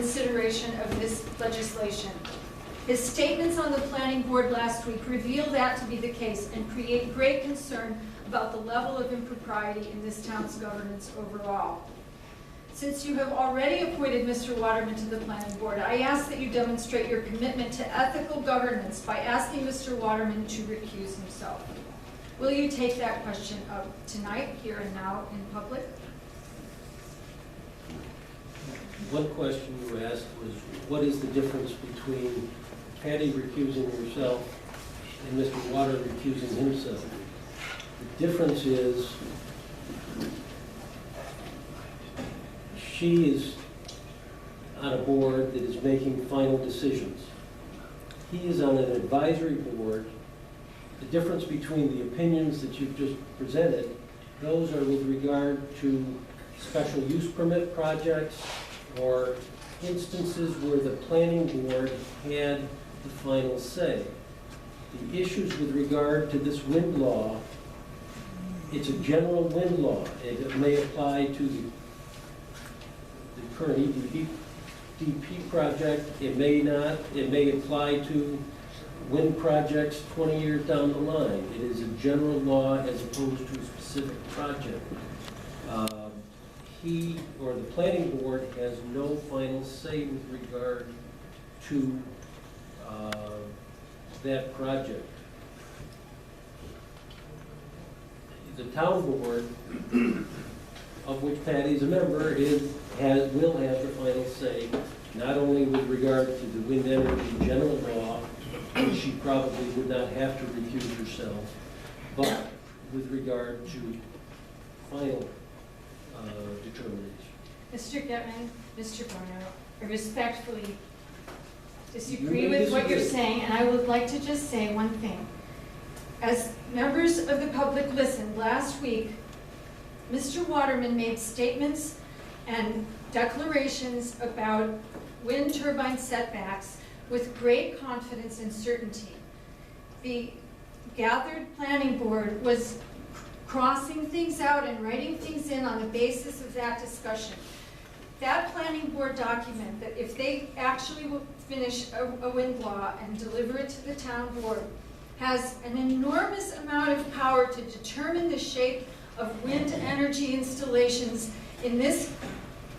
consideration of this legislation. His statements on the planning board last week reveal that to be the case and create great concern about the level of impropriety in this town's governance overall. Since you have already appointed Mr. Waterman to the planning board, I ask that you demonstrate your commitment to ethical governance by asking Mr. Waterman to recuse himself. Will you take that question up tonight, here and now, in public? One question you asked was, what is the difference between Patty recusing herself and Mr. Water recusing himself? The difference is she is on a board that is making final decisions. He is on an advisory board. The difference between the opinions that you've just presented, those are with regard to special use permit projects or instances where the planning board had the final say. The issues with regard to this wind law, it's a general wind law. It may apply to the current EDP project. It may not. It may apply to wind projects 20 years down the line. It is a general law as opposed to a specific project. He or the planning board has no final say with regard to that project. The town board, of which Patty is a member, will have the final say, not only with regard to the wind energy general law, which she probably would not have to recuse herself, but with regard to final determination. Mr. Getman, Mr. Bono, I respectfully disagree with what you're saying, and I would like to just say one thing. As members of the public listened last week, Mr. Waterman made statements and declarations about wind turbine setbacks with great confidence and certainty. The gathered planning board was crossing things out and writing things in on the basis of that discussion. That planning board document, that if they actually will finish a wind law and deliver it to the town board, has an enormous amount of power to determine the shape of wind energy installations in this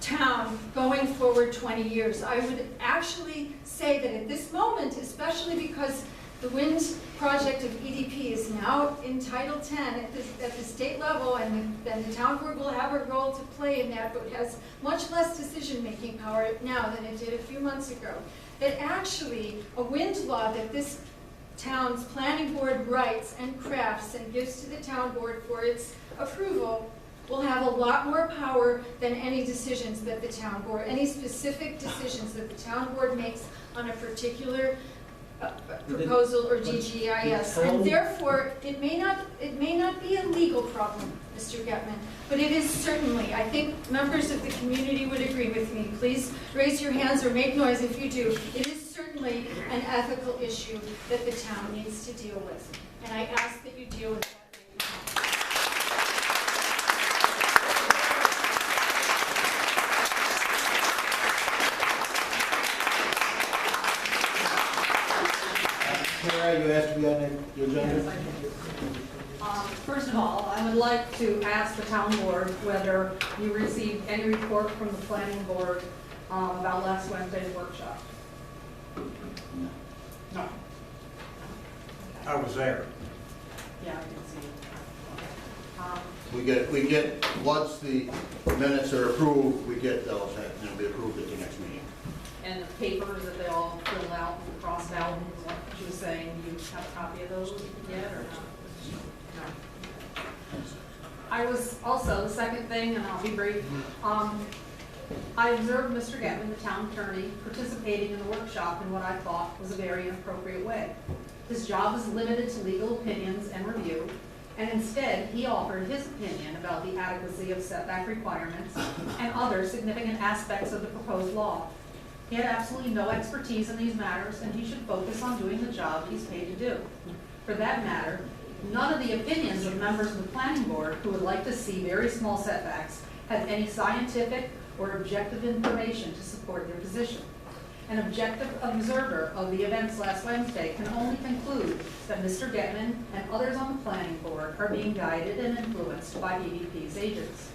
town going forward 20 years. I would actually say that at this moment, especially because the wind project of EDP is now in Title 10 at the state level, and then the town board will have a role to play in that, but has much less decision-making power now than it did a few months ago. That actually a wind law that this town's planning board writes and crafts and gives to the town board for its approval will have a lot more power than any decisions that the town board, any specific decisions that the town board makes on a particular proposal or DGIS, and therefore it may not be a legal problem, Mr. Getman, but it is certainly, I think members of the community would agree with me. Please raise your hands or make noise if you do. It is certainly an ethical issue that the town needs to deal with, and I ask that you deal with that. Sarah, you asked to be on the agenda? Yes, I did. First of all, I would like to ask the town board whether you received any report from the planning board about last Wednesday's workshop. No. I was there. Yeah, I did see it. We get, once the minutes are approved, we get those, and they'll be approved at the next meeting. And the papers that they all filled out and crossed out, and what she was saying, do you have a copy of those yet or not? No. I was also, the second thing, and I'll be brief, I observed Mr. Getman, the town attorney, participating in the workshop in what I thought was a very inappropriate way. His job is limited to legal opinions and review, and instead he offered his opinion about the adequacy of setback requirements and other significant aspects of the proposed law. He had absolutely no expertise in these matters, and he should focus on doing the job he's paid to do. For that matter, none of the opinions of members of the planning board who would like to see very small setbacks had any scientific or objective information to support their position. position. An objective observer of the events last Wednesday can only conclude that Mr. Getman and others on the planning board are being guided and influenced by EVP's agents.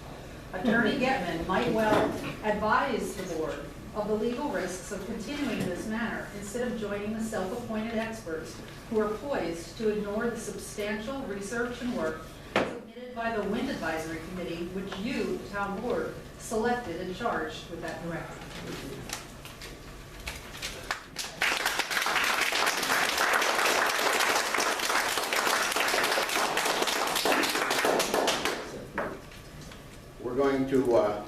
Attorney Getman might well advise the board of the legal risks of continuing in this manner instead of joining the self-appointed experts who are poised to ignore the substantial research and work submitted by the Wind Advisory Committee, which you, the town board, selected and charged with that directive. We're going to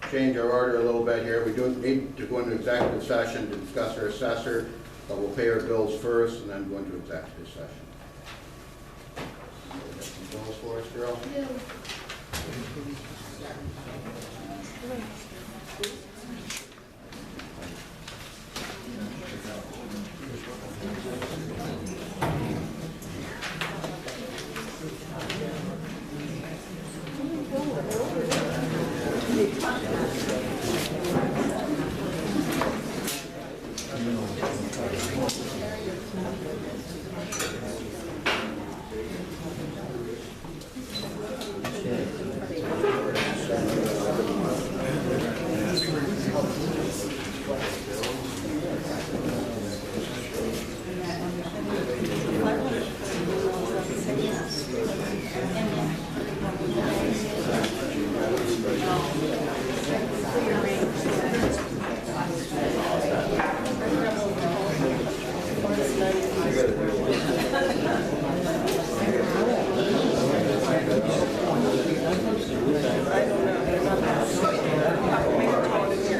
change our order a little bit here. We do need to go into executive session to discuss our assessor, but we'll pay our bills first and then go into executive session. Some bills for us, girl?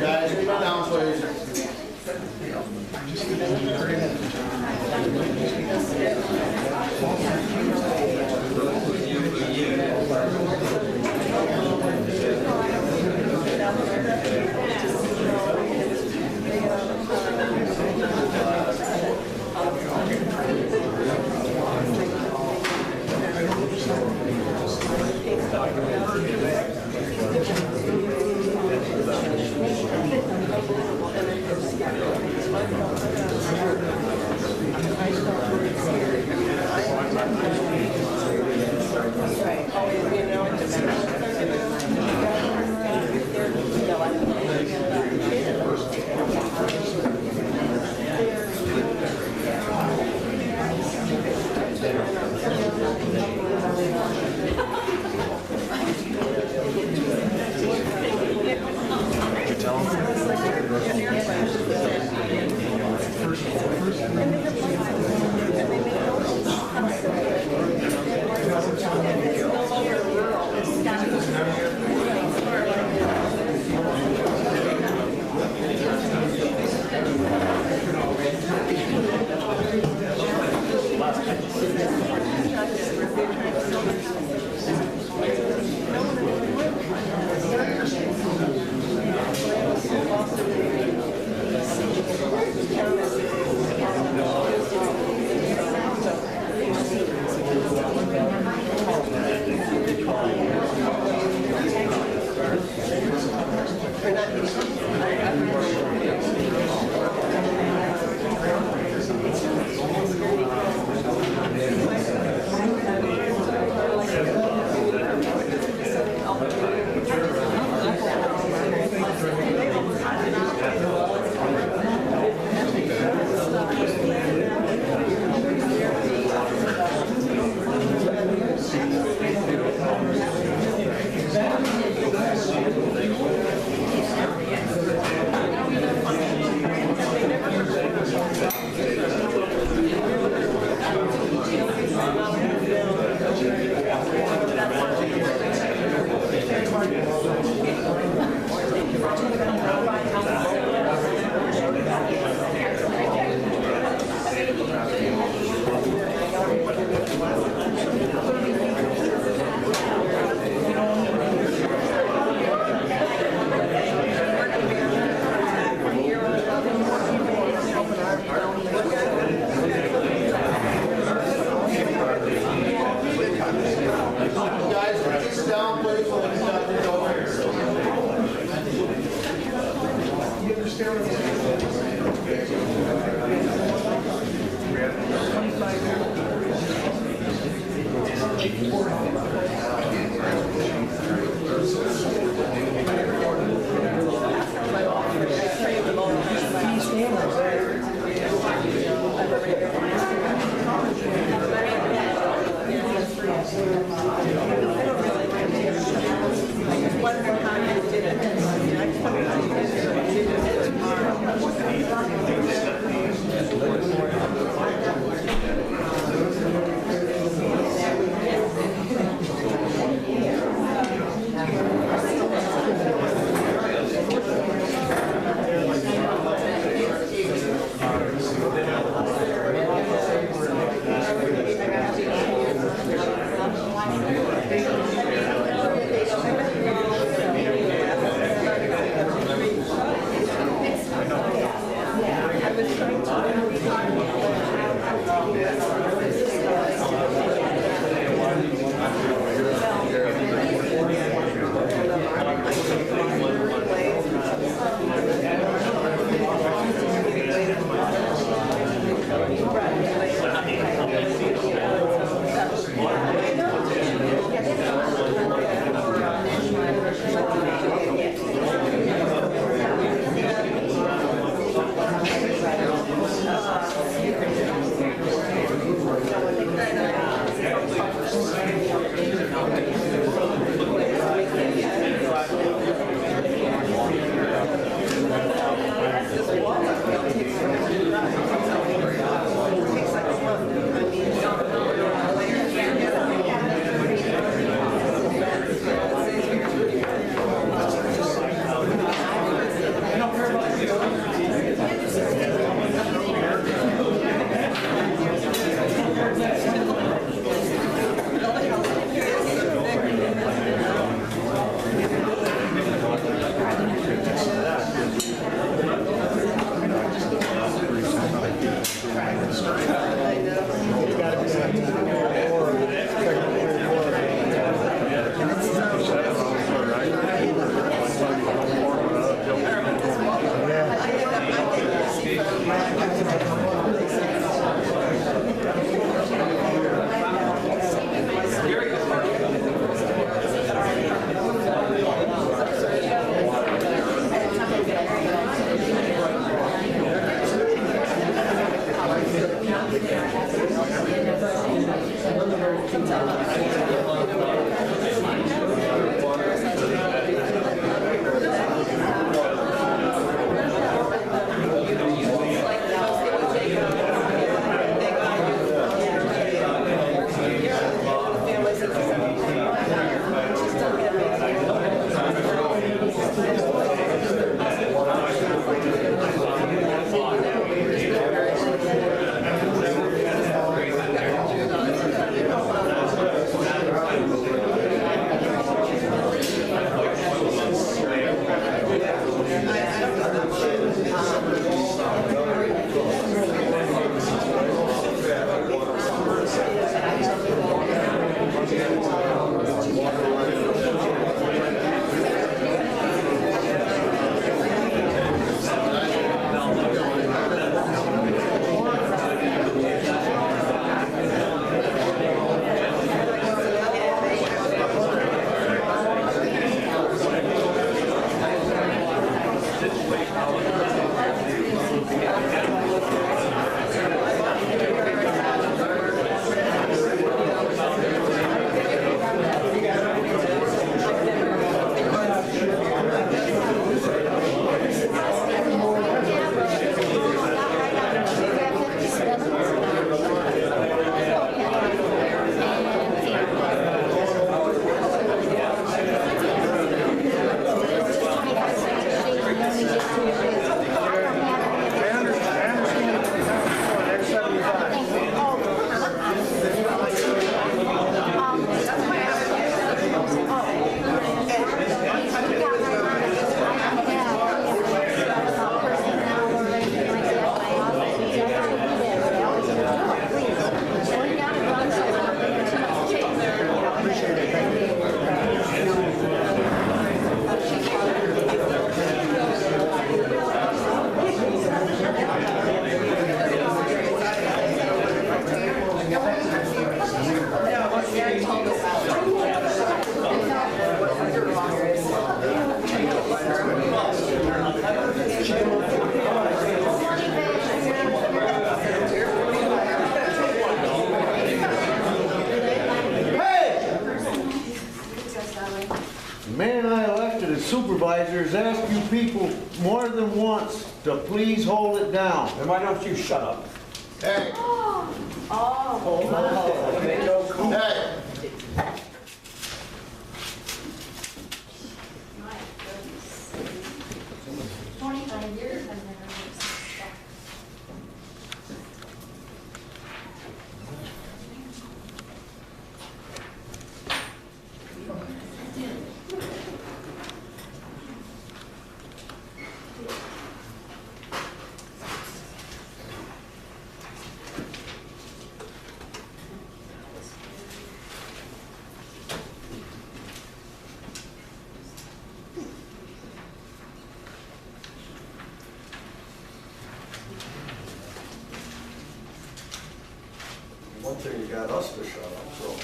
Guys, keep it down, please. Wonder how you did it. I just wonder how you did it tomorrow. officers asked you people more than once to please hold it down. Then why don't you shut up? Hey, Make no comment. hey, My goodness. 25 years I've never heard such stuff. One thing, you got us to shut up, so.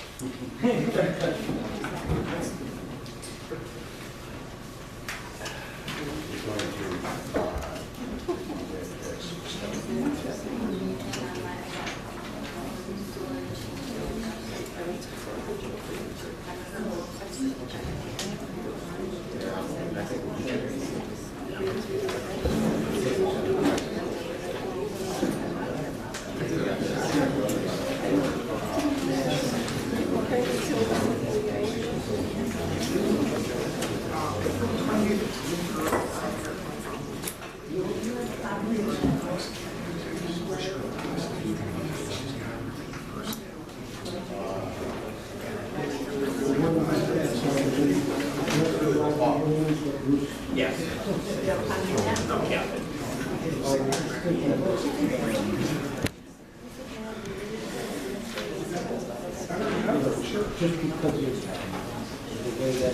Just because of the way that.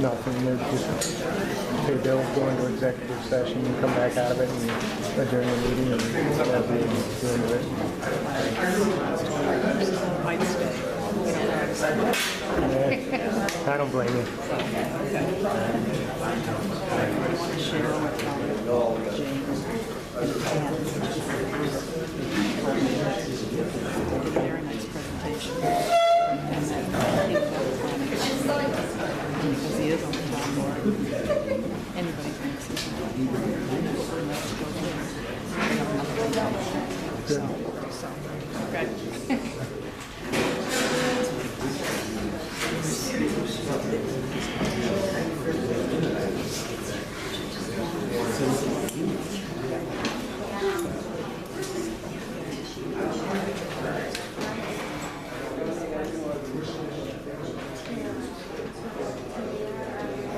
Nothing, they're just, pay bills, go into executive session, and come back out of it, and adjourn the meeting, and that'll be the end of it. Yeah, I don't blame you. Very nice presentation. Because he is on the top board. Anybody thinks he's on the top board. So, okay.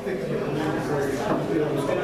Thank you.